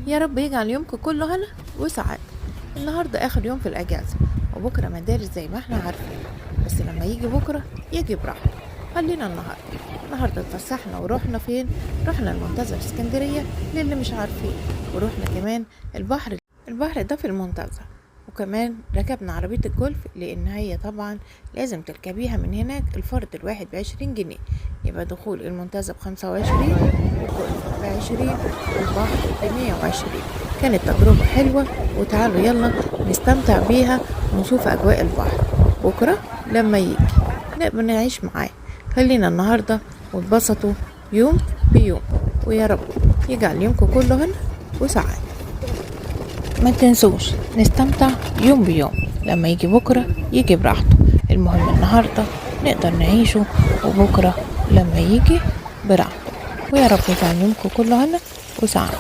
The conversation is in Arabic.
يا رب يجعل يومكم كله هنا وسعادة. النهاردة آخر يوم في الأجازة، وبكرة مدارس زي ما احنا عارفين، بس لما يجي بكرة يجي براحته. خلينا النهاردة اتفسحنا ورحنا فين؟ رحنا المنتزه في اسكندرية للي مش عارفين، ورحنا كمان البحر ده في المنتزه، وكمان ركبنا عربية الجولف، لأن هي طبعا لازم تركبيها من هناك. الفرد الواحد ب20 جنيه، يبقى دخول المنتزه ب25 والجولف ب20 والبحر ب120. كانت تجربة حلوة، وتعالوا يلا نستمتع بيها ونشوف أجواء البحر بكرة لما يجي نبقى نعيش معاه. خلينا النهاردة واتبسطوا يوم بيوم، ويا رب يجعل يومكم كله هنا وسعادة. ما تنسوش نستمتع يوم بيوم، لما يجي بكرة يجي براحته. المهم النهاردة نقدر نعيشه، وبكرة لما يجي براحته. ويا رب يجعل يومكم كله هنا وسعادة.